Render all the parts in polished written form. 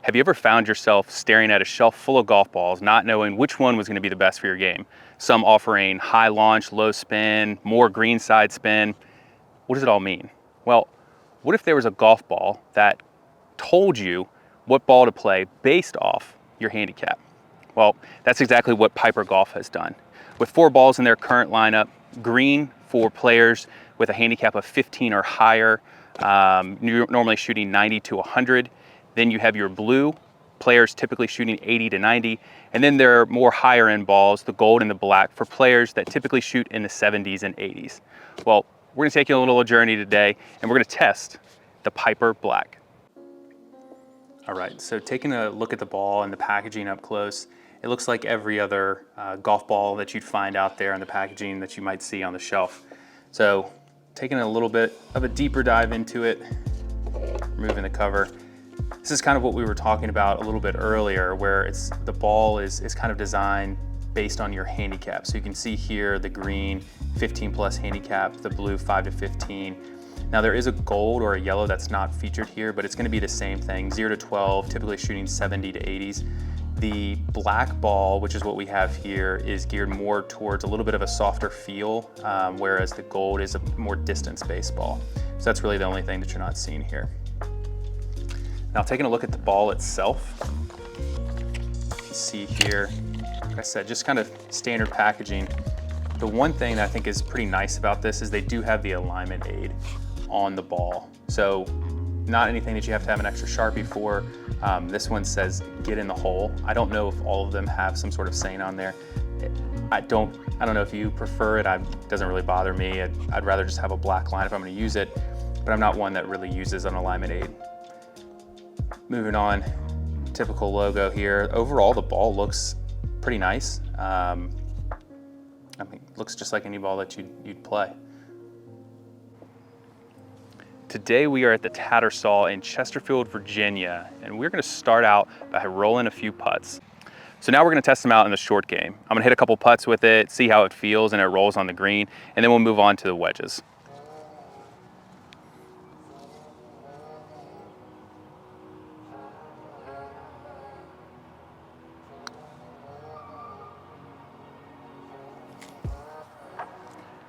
Have you ever found yourself staring at a shelf full of golf balls, not knowing which one was going to be the best for your game? Some offering high launch, low spin, more green side spin. What does it all mean? Well, what if there was a golf ball that told you what ball to play based off your handicap? Well, that's exactly what Piper Golf has done. With 4 balls in their current lineup, green for players with a handicap of 15 or higher, normally shooting 90 to 100. Then you have your blue, players typically shooting 80 to 90. And then there are more higher end balls, the gold and the black, for players that typically shoot in the 70s and 80s. Well, we're gonna take you on a little journey today, and we're gonna test the Piper Black. All right, so taking a look at the ball and the packaging up close, it looks like every other golf ball that you'd find out there in the packaging that you might see on the shelf. So taking a little bit of a deeper dive into it, removing the cover. This is kind of what we were talking about a little bit earlier, where the ball is kind of designed based on your handicap. So you can see here the green 15 plus handicap, the blue 5 to 15. Now there is a gold or a yellow that's not featured here, but it's going to be the same thing, 0 to 12, typically shooting 70 to 80s. The black ball, which is what we have here, is geared more towards a little bit of a softer feel, whereas the gold is a more distance-based ball. So that's really the only thing that you're not seeing here. Now taking a look at the ball itself, you can see here, like I said, just kind of standard packaging. The one thing that I think is pretty nice about this is they do have the alignment aid on the ball. So not anything that you have to have an extra Sharpie for. This one says get in the hole. I don't know if all of them have some sort of saying on there. I don't know if you prefer it. It doesn't really bother me. I'd rather just have a black line if I'm going to use it, but I'm not one that really uses an alignment aid. Moving on, typical logo here. Overall, the ball looks pretty nice. I mean, looks just like any ball that you'd play. Today we are at the Tattersall in Chesterfield, Virginia, and we're gonna start out by rolling a few putts. So now we're gonna test them out in the short game. I'm gonna hit a couple putts with it, see how it feels and it rolls on the green, and then we'll move on to the wedges.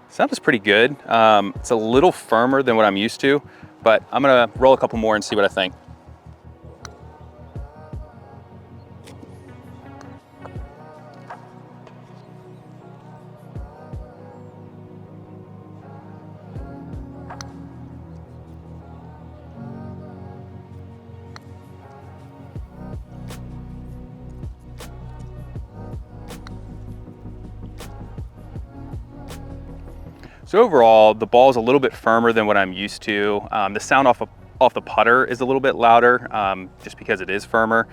Sounds pretty good. It's a little firmer than what I'm used to, but I'm gonna roll a couple more and see what I think. So overall, the ball is a little bit firmer than what I'm used to. The sound off the putter is a little bit louder, just because it is firmer.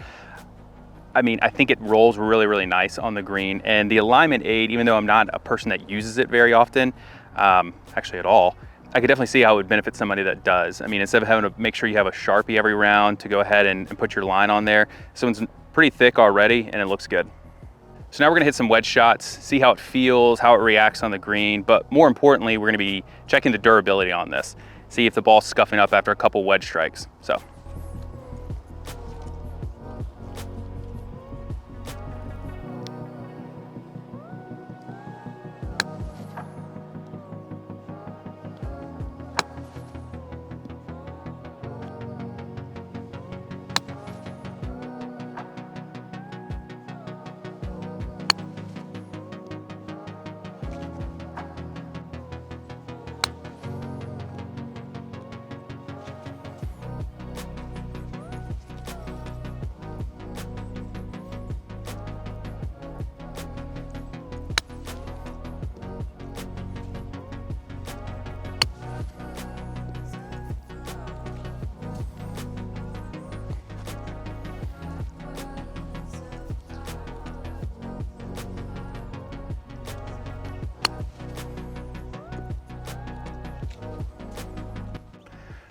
I mean, I think it rolls really, really nice on the green. And the alignment aid, even though I'm not a person that uses it very often, actually at all, I could definitely see how it would benefit somebody that does. I mean, instead of having to make sure you have a Sharpie every round to go ahead and put your line on there, this one's pretty thick already and it looks good. So now we're gonna hit some wedge shots, see how it feels, how it reacts on the green, but more importantly, we're gonna be checking the durability on this, see if the ball's scuffing up after a couple wedge strikes. So.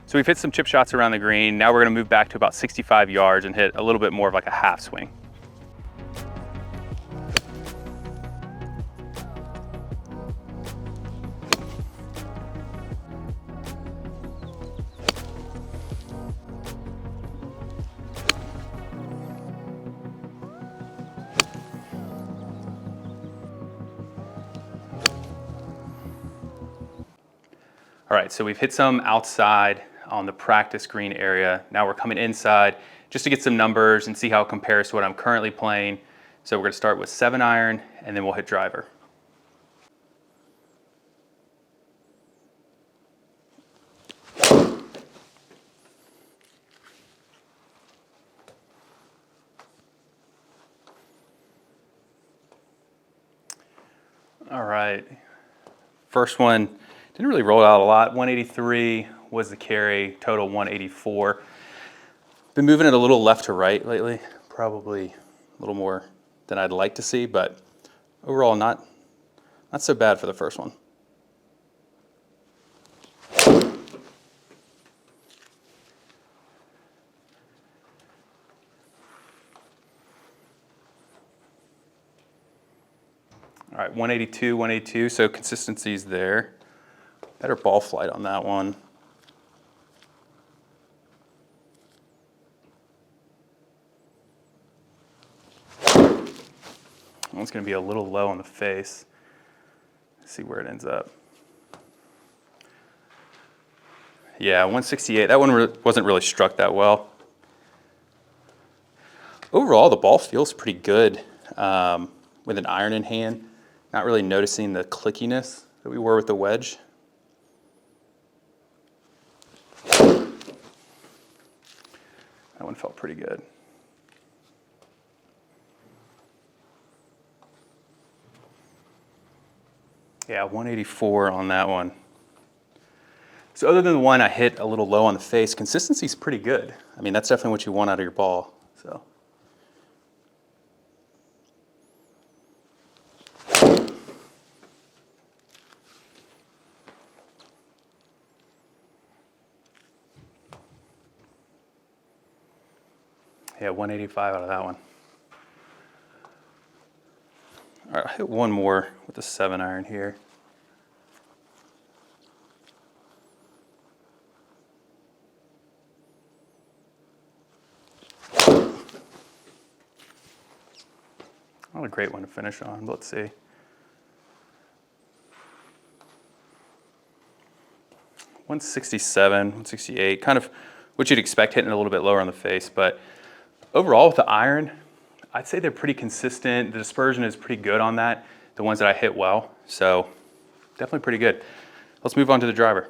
So we've hit some chip shots around the green. Now we're gonna move back to about 65 yards and hit a little bit more of like a half swing. right, so we've hit some outside on the practice green area. Now we're coming inside just to get some numbers and see how it compares to what I'm currently playing. So we're gonna start with 7-iron and then we'll hit driver. All right, first one didn't really roll out a lot. 183 was the carry, total 184. Been moving it a little left to right lately, probably a little more than I'd like to see, but overall not so bad for the first one. All right, 182, 182, so consistency's there. Better ball flight on that one. One's gonna be a little low on the face. Let's see where it ends up. Yeah, 168, that one wasn't really struck that well. Overall, the ball feels pretty good with an iron in hand. Not really noticing the clickiness that we were with the wedge. That one felt pretty good. Yeah, 184 on that one. So other than the one I hit a little low on the face, consistency's pretty good. I mean, that's definitely what you want out of your ball. So. Yeah, 185 out of that one. All right, I'll hit one more with the 7-iron here. Not a great one to finish on, but let's see. 167, 168, kind of what you'd expect, hitting a little bit lower on the face, but overall with the iron, I'd say they're pretty consistent. The dispersion is pretty good on that, the ones that I hit well, so definitely pretty good. Let's move on to the driver.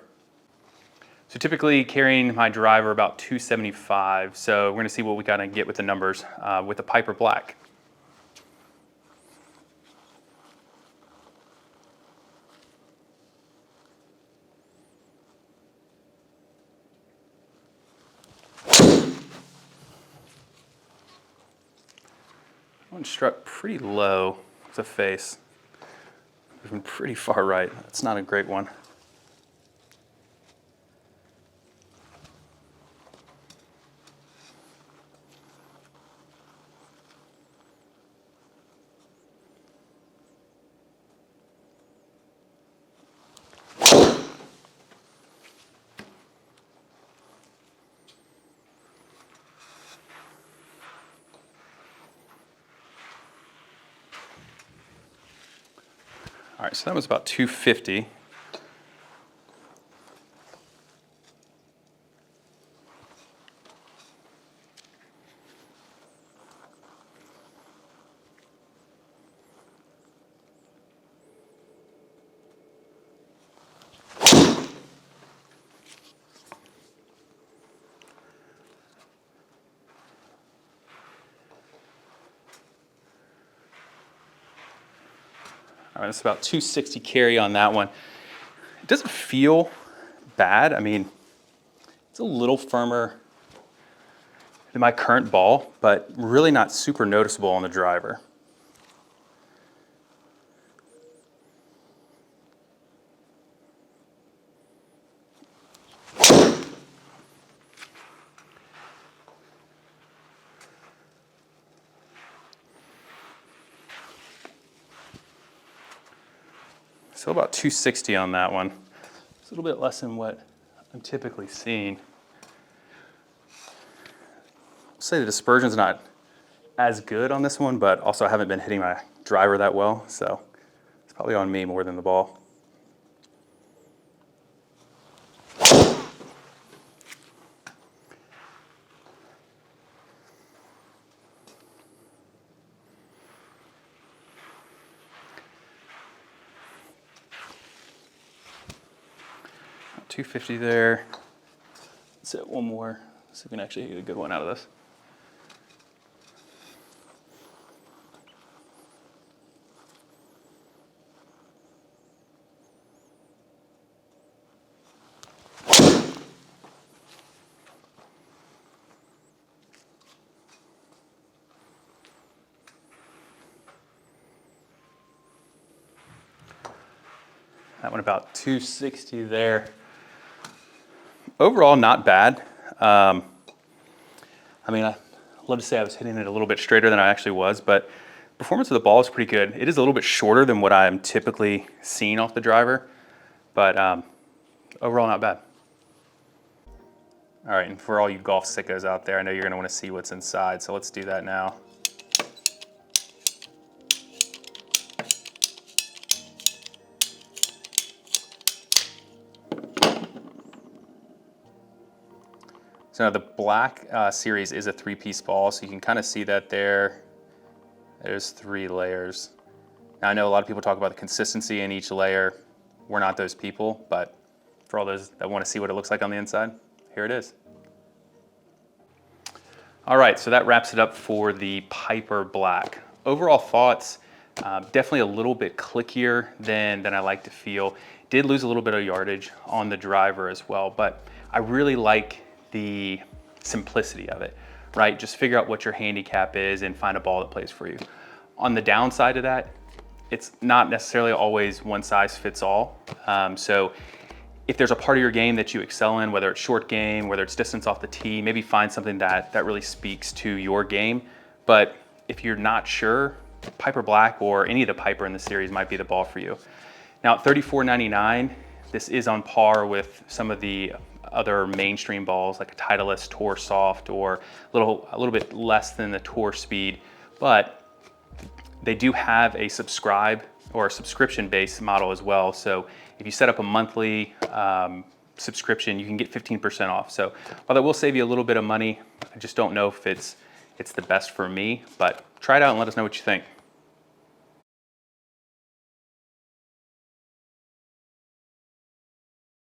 So typically carrying my driver about 275, so we're gonna see what we gotta get with the numbers with the Piper Black. One struck pretty low with the face. Moving pretty far right. That's not a great one. All right, so that was about 250. All right, that's about 260 carry on that one. It doesn't feel bad. I mean, it's a little firmer than my current ball, but really not super noticeable on the driver. So about 260 on that one. It's a little bit less than what I'm typically seeing. I'll say the dispersion's not as good on this one, but also I haven't been hitting my driver that well, so it's probably on me more than the ball. 250 there. Let's hit one more, see if we can actually get a good one out of this. That one about 260 there. Overall, not bad. I mean, I'd love to say I was hitting it a little bit straighter than I actually was, but performance of the ball is pretty good. It is a little bit shorter than what I'm typically seeing off the driver, but overall, not bad. All right, and for all you golf sickos out there, I know you're gonna wanna see what's inside, so let's do that now. So now the black series is a 3-piece ball, so you can kind of see that there. There's 3 layers. Now I know a lot of people talk about the consistency in each layer. We're not those people, but for all those that want to see what it looks like on the inside, here it is. All right, so that wraps it up for the Piper Black. Overall thoughts, definitely a little bit clickier than I like to feel. Did lose a little bit of yardage on the driver as well, but I really like the simplicity of it, right? Just figure out what your handicap is and find a ball that plays for you. On the downside of that, it's not necessarily always one size fits all. So if there's a part of your game that you excel in, whether it's short game, whether it's distance off the tee, maybe find something that really speaks to your game. But if you're not sure, Piper Black or any of the Piper in the series might be the ball for you. Now at $34.99, this is on par with some of the other mainstream balls like a Titleist Tour Soft or a little bit less than the Tour Speed, but they do have a subscribe or a subscription-based model as well. So if you set up a monthly subscription, you can get 15% off. So while that will save you a little bit of money, I just don't know if it's the best for me, but try it out and let us know what you think.